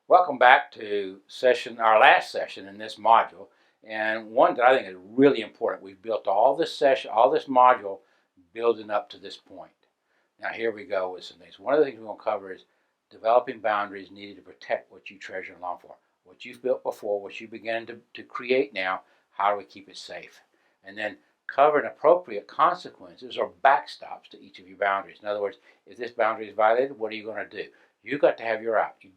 Welcome back to our last session in this module, and one that I think is really important. We've built all this module, building up to this point. Now here we go with some things. One of the things we're going to cover is developing boundaries needed to protect what you treasure and long for. What you've built before, what you begin to create now, how do we keep it safe? And then covering appropriate consequences or backstops to each of your boundaries. In other words, if this boundary is violated, what are you going to do? You got to have your out. You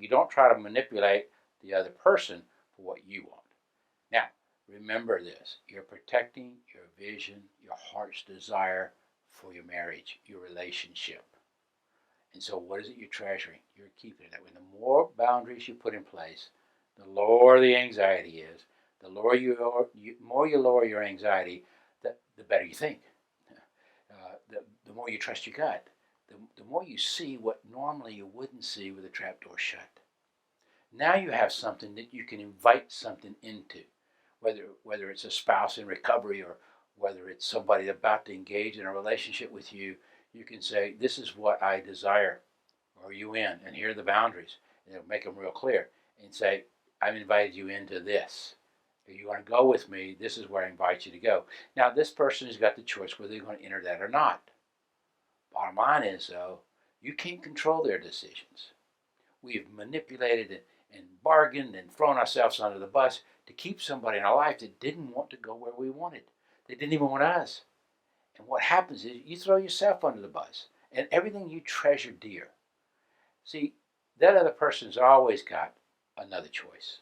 don't try to manipulate the other person for what you want. Now, remember this. You're protecting your vision, your heart's desire for your marriage, your relationship. And so what is it you're treasuring? You're keeping it that way. The more boundaries you put in place, the lower the anxiety is. The more you lower your anxiety, the better you think. The more you trust your gut. The more you see what normally you wouldn't see with a trapdoor shut. Now you have something that you can invite something into, whether it's a spouse in recovery or whether it's somebody about to engage in a relationship with you. You can say, this is what I desire. Are you in? And here are the boundaries. And it'll make them real clear. And say, I've invited you into this. If you want to go with me, this is where I invite you to go. Now, this person has got the choice whether they're going to enter that or not. Bottom line is, though, you can't control their decisions. We've manipulated and bargained and thrown ourselves under the bus to keep somebody in our life that didn't want to go where we wanted. They didn't even want us. And what happens is you throw yourself under the bus and everything you treasure dear. See, that other person's always got another choice.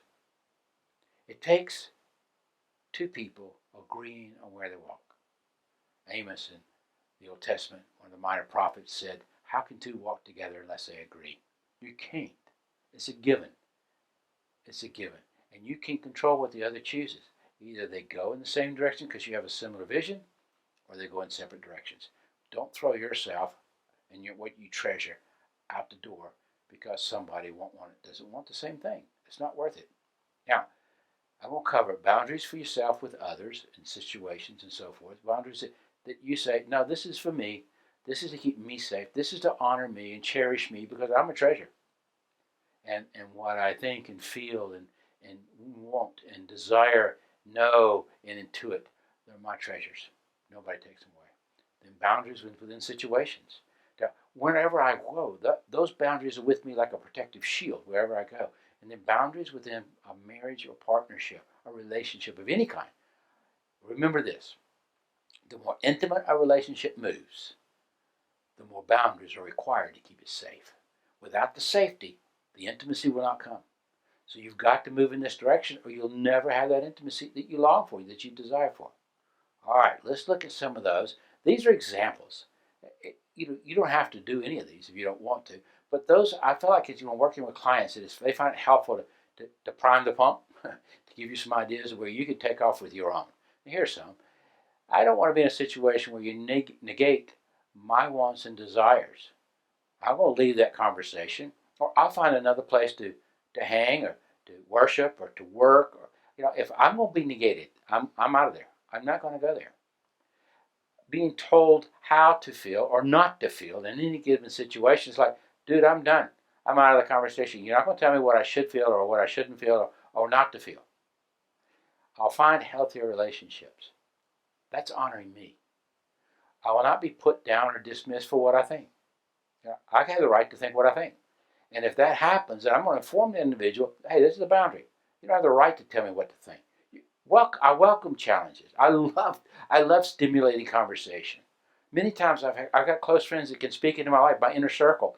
It takes two people agreeing on where they walk. Amos in the Old Testament, one of the minor prophets, said, how can two walk together unless they agree? You can't. It's a given. It's a given. And you can control what the other chooses. Either they go in the same direction because you have a similar vision, or they go in separate directions. Don't throw yourself and what you treasure out the door because somebody doesn't want the same thing. It's not worth it. Now, I will cover boundaries for yourself with others and situations and so forth. Boundaries that you say, no, this is for me. This is to keep me safe. This is to honor me and cherish me because I'm a treasure. And what I think and feel and want and desire, know and intuit, they're my treasures. Nobody takes them away. Then boundaries within situations. Now, wherever I go, those boundaries are with me like a protective shield wherever I go. And then boundaries within a marriage or partnership, a relationship of any kind. Remember this. The more intimate a relationship moves, the more boundaries are required to keep it safe. Without the safety, the intimacy will not come. So you've got to move in this direction or you'll never have that intimacy that you long for, that you desire for. All right, let's look at some of those. These are examples. You don't have to do any of these if you don't want to. But those, I feel like it's, working with clients, they find it helpful to prime the pump, to give you some ideas of where you can take off with your own. And here's some. I don't want to be in a situation where you negate my wants and desires. I'm going to leave that conversation, or I'll find another place to hang or to worship or to work. Or, if I'm going to be negated, I'm out of there. I'm not going to go there. Being told how to feel or not to feel in any given situation is like, dude, I'm done. I'm out of the conversation. You're not going to tell me what I should feel or what I shouldn't feel or not to feel. I'll find healthier relationships. That's honoring me. I will not be put down or dismissed for what I think. I have the right to think what I think. And if that happens, then I'm going to inform the individual, hey, this is the boundary. You don't have the right to tell me what to think. I welcome challenges. I love stimulating conversation. Many times I've got close friends that can speak into my life. My inner circle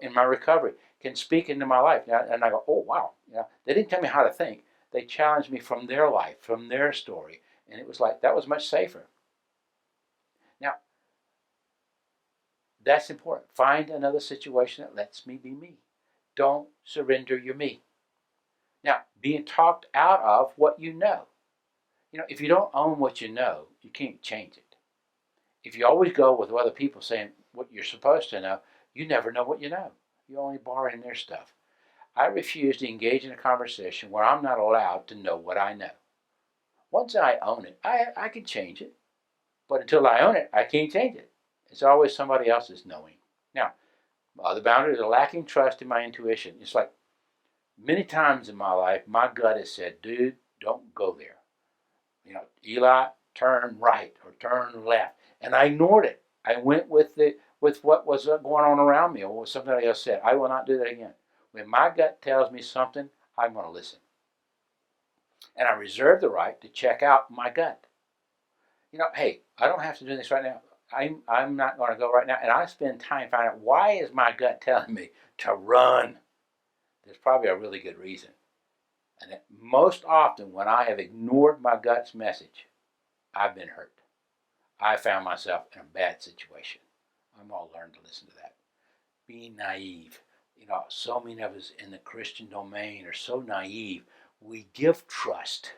in my recovery can speak into my life. And I go, oh, wow. They didn't tell me how to think. They challenged me from their life, from their story. And it was like, that was much safer. Now, that's important. Find another situation that lets me be me. Don't surrender your me. Now, being talked out of what you know. If you don't own what you know, you can't change it. If you always go with other people saying what you're supposed to know, you never know what you know. You're only borrowing their stuff. I refuse to engage in a conversation where I'm not allowed to know what I know. Once I own it, I can change it. But until I own it, I can't change it. It's always somebody else's knowing. Now, the boundaries are lacking trust in my intuition. It's like, Many times in my life, my gut has said, dude, don't go there. Eli, turn right or turn left. And I ignored it. I went with what was going on around me or what somebody else said. I will not do that again. When my gut tells me something, I'm going to listen. And I reserve the right to check out my gut. Hey, I don't have to do this right now. I'm not going to go right now. And I spend time finding out, why is my gut telling me to run? There's probably a really good reason. And most often when I have ignored my gut's message, I've been hurt. I found myself in a bad situation. I'm going to learn to listen to that. Being naive. So many of us in the Christian domain are so naive. We give trust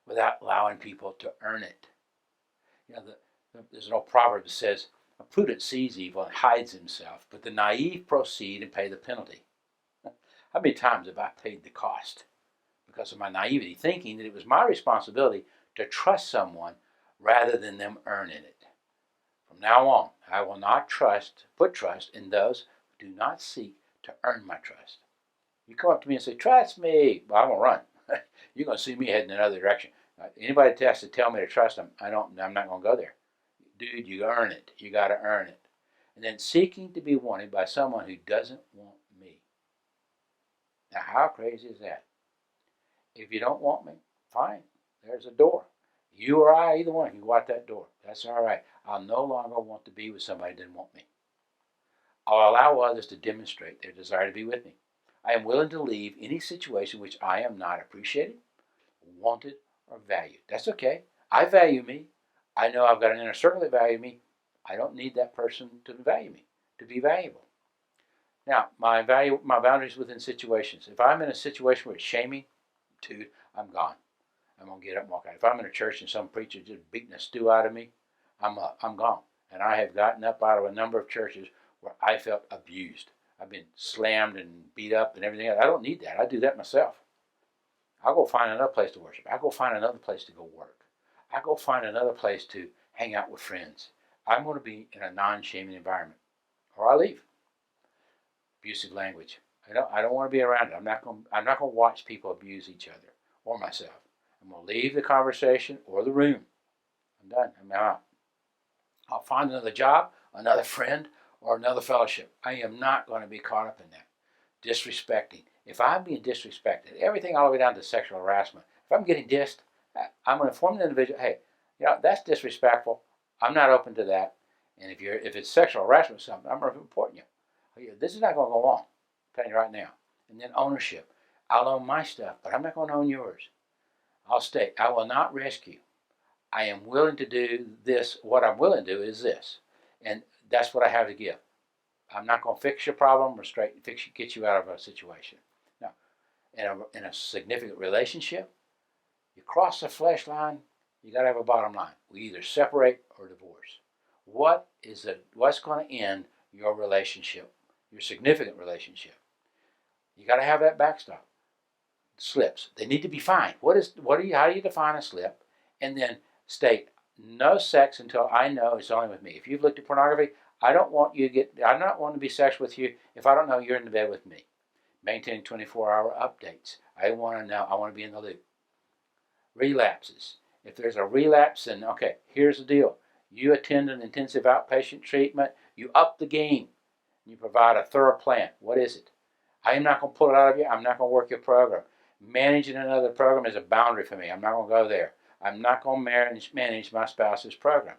without allowing people to earn it. There's an old proverb that says, a prudent sees evil and hides himself, but the naive proceed and pay the penalty. How many times have I paid the cost because of my naivety, thinking that it was my responsibility to trust someone rather than them earning it? From now on, I will not put trust in those who do not seek to earn my trust. You come up to me and say, trust me, well, I'm going to run. You're going to see me heading in another direction. Anybody that has to tell me to trust them, I'm not going to go there. Dude, you earn it. You got to earn it. And then seeking to be wanted by someone who doesn't want me. Now, how crazy is that? If you don't want me, fine. There's a door. You or I, either one, can go out that door. That's all right. I'll no longer want to be with somebody who didn't want me. I'll allow others to demonstrate their desire to be with me. I am willing to leave any situation which I am not appreciated, wanted, or valued. That's okay. I value me. I know I've got an inner circle that value me. I don't need that person to value me, to be valuable. Now, my boundaries within situations. If I'm in a situation where it's shaming, dude, I'm gone. I'm going to get up and walk out. If I'm in a church and some preacher just beating a stew out of me, I'm gone. And I have gotten up out of a number of churches where I felt abused. I've been slammed and beat up and everything else. I don't need that. I do that myself. I'll go find another place to worship. I'll go find another place to go work. I'll go find another place to hang out with friends. I'm going to be in a non-shaming environment. Or I'll leave. Abusive language. I don't want to be around it. I'm not going to watch people abuse each other or myself. I'm going to leave the conversation or the room. I'm done. I'm out. I'll find another job, another friend, or another fellowship. I am not going to be caught up in that. Disrespecting. If I'm being disrespected, everything all the way down to sexual harassment, if I'm getting dissed, I'm going to inform the individual, hey, that's disrespectful. I'm not open to that. And if it's sexual harassment or something, I'm reporting you. This is not going to go on. I'm telling you right now. And then ownership. I'll own my stuff, but I'm not going to own yours. I'll state, I will not rescue. I am willing to do this. What I'm willing to do is this. And that's what I have to give. I'm not going to fix your problem or get you out of a situation. Now, in a significant relationship, you cross the flesh line, you got to have a bottom line. We either separate or divorce. What's going to end your relationship, your significant relationship? You got to have that backstop. Slips. They need to be fine. How do you define a slip? And then state, no sex until I know it's only with me. If you've looked at pornography, I'm not wanting to be sexual with you if I don't know you're in the bed with me. Maintain 24-hour updates. I want to know. I want to be in the loop. Relapses. If there's a relapse, then okay, here's the deal. You attend an intensive outpatient treatment. You up the game. You provide a thorough plan. What is it? I am not going to pull it out of you. I'm not going to work your program. Managing another program is a boundary for me. I'm not going to go there. I'm not going to manage my spouse's program.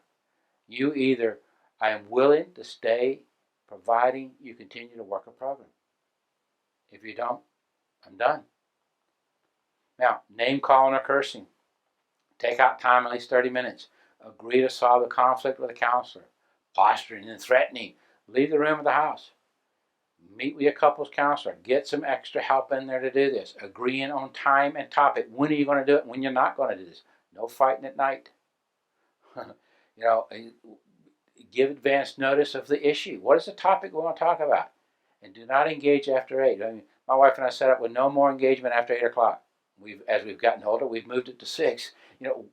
I am willing to stay providing you continue to work a program. If you don't, I'm done. Now, name calling or cursing. Take out time at least 30 minutes. Agree to solve the conflict with a counselor. Posturing and threatening. Leave the room of the house. Meet with your couples counselor. Get some extra help in there to do this. Agreeing on time and topic. When are you going to do it? When you're not going to do this. No fighting at night. Give advance notice of the issue. What is the topic we want to talk about? And do not engage after 8. My wife and I set up with no more engagement after 8 o'clock. As we've gotten older, we've moved it to 6.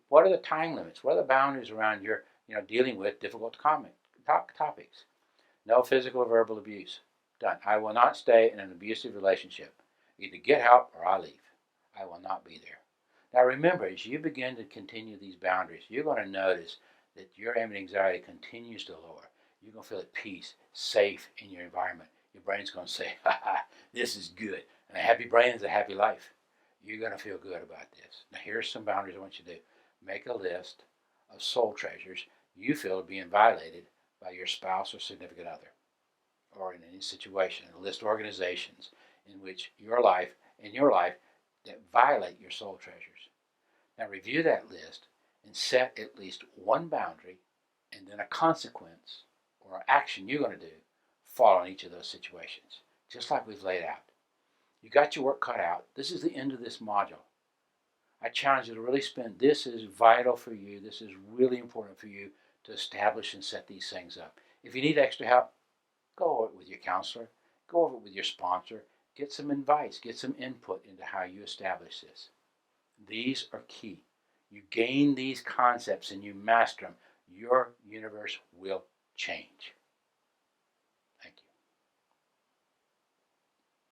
What are the time limits? What are the boundaries around your, dealing with difficult topics? No physical or verbal abuse. Done. I will not stay in an abusive relationship. Either get help or I leave. I will not be there. Now remember, as you begin to continue these boundaries, you're going to notice that your anxiety continues to lower. You're going to feel at peace, safe in your environment. Your brain's going to say, ha ha, this is good. And a happy brain is a happy life. You're going to feel good about this. Now here's some boundaries I want you to do. Make a list of soul treasures you feel are being violated by your spouse or significant other, or in any situation. List organizations in which your life that violate your soul treasures. Now review that list and set at least one boundary and then a consequence or action you're going to do following each of those situations, just like we've laid out. You got your work cut out. This is the end of this module. I challenge you to really this is vital for you. This is really important for you to establish and set these things up. If you need extra help, go over it with your counselor. Go over it with your sponsor. Get some advice. Get some input into how you establish this. These are key. You gain these concepts and you master them. Your universe will change.